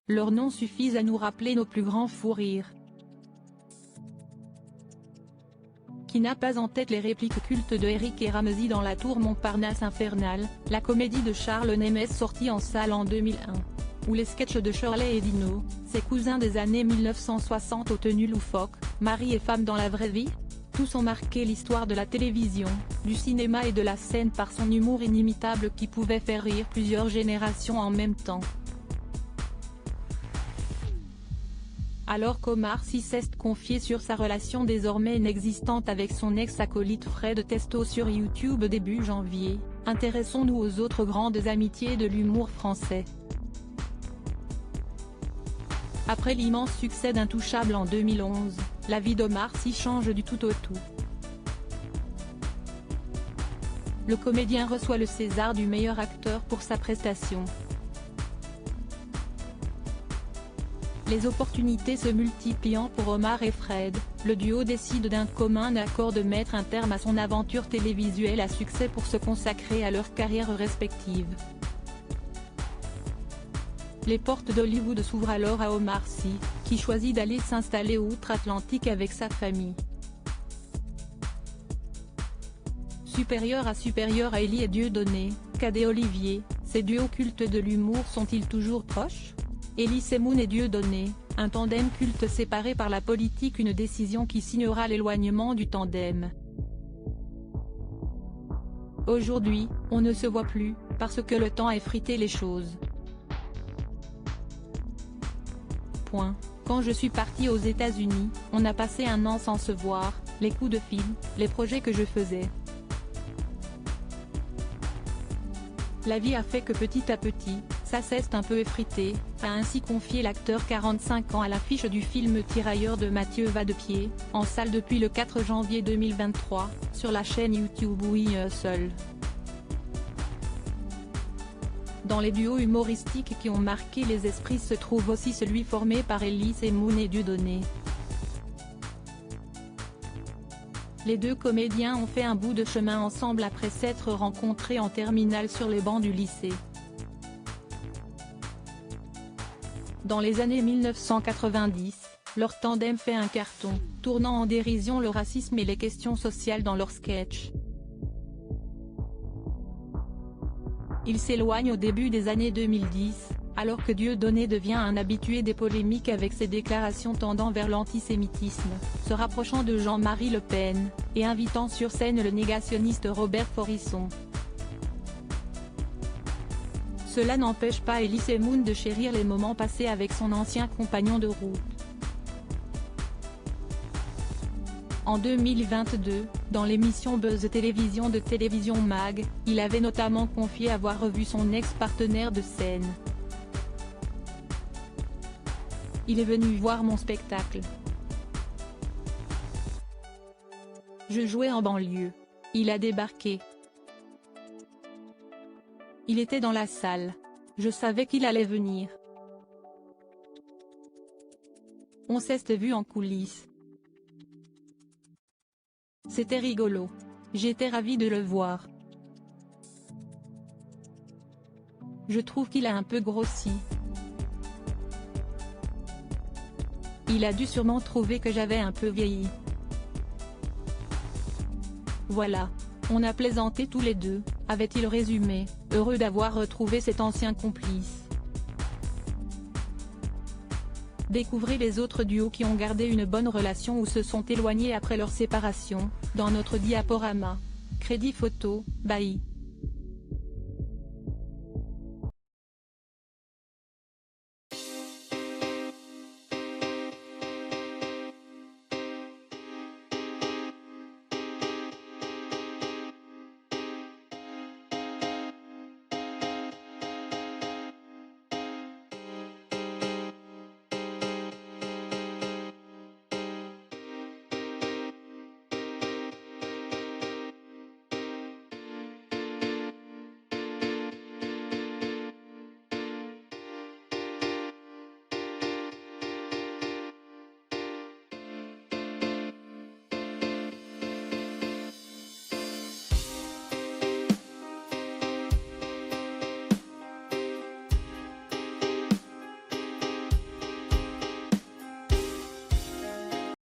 Leurs noms suffisent à nous rappeler nos plus grands fous rires. Qui n'a pas en tête les répliques cultes de Eric et Ramsey dans La Tour Montparnasse infernale, la comédie de Charles Nemes sortie en salle en 2001. Ou les sketchs de Shirley et Dino, ses cousins des années 1960 aux tenues loufoques, mari et femme dans la vraie vie. Tous ont marqué l'histoire de la télévision, du cinéma et de la scène par son humour inimitable qui pouvait faire rire plusieurs générations en même temps. Alors qu'Omar Sy s'est confié sur sa relation désormais inexistante avec son ex-acolyte Fred Testo sur YouTube début janvier, intéressons-nous aux autres grandes amitiés de l'humour français. Après l'immense succès d'Intouchable en 2011, la vie d'Omar Sy change du tout au tout. Le comédien reçoit le César du meilleur acteur pour sa prestation. Les opportunités se multipliant pour Omar et Fred, le duo décide d'un commun accord de mettre un terme à son aventure télévisuelle à succès pour se consacrer à leurs carrières respectives. Les portes d'Hollywood s'ouvrent alors à Omar Sy, qui choisit d'aller s'installer outre-Atlantique avec sa famille. Supérieur à Élie et Dieudonné, Cadet Olivier, ces duos cultes de l'humour sont-ils toujours proches? Elie Semoun et Dieudonné, un tandem culte séparé par la politique, une décision qui signera l'éloignement du tandem. Aujourd'hui, on ne se voit plus, parce que le temps a effrité les choses. Quand je suis partie aux États-Unis, on a passé un an sans se voir, les coups de fil, les projets que je faisais. La vie a fait que petit à petit, ça s'est un peu effrité, a ainsi confié l'acteur 45 ans à l'affiche du film Tirailleurs de Mathieu Vadepied, en salle depuis le 4 janvier 2023, sur la chaîne YouTube Oui Seul. Dans les duos humoristiques qui ont marqué les esprits se trouve aussi celui formé par Elie Semoun et Dieudonné. Les deux comédiens ont fait un bout de chemin ensemble après s'être rencontrés en terminale sur les bancs du lycée. Dans les années 1990, leur tandem fait un carton, tournant en dérision le racisme et les questions sociales dans leurs sketchs. Ils s'éloignent au début des années 2010, alors que Dieudonné devient un habitué des polémiques avec ses déclarations tendant vers l'antisémitisme, se rapprochant de Jean-Marie Le Pen, et invitant sur scène le négationniste Robert Forisson. Cela n'empêche pas Elie Semoun de chérir les moments passés avec son ancien compagnon de route. En 2022, dans l'émission Buzz Télévision de Télévision Mag, il avait notamment confié avoir revu son ex-partenaire de scène. Il est venu voir mon spectacle. Je jouais en banlieue. Il a débarqué. Il était dans la salle. Je savais qu'il allait venir. On s'est vu en coulisses. C'était rigolo. J'étais ravie de le voir. Je trouve qu'il a un peu grossi. Il a dû sûrement trouver que j'avais un peu vieilli. Voilà. On a plaisanté tous les deux, avait-il résumé, heureux d'avoir retrouvé cet ancien complice. Découvrez les autres duos qui ont gardé une bonne relation ou se sont éloignés après leur séparation, dans notre diaporama. Crédit photo, by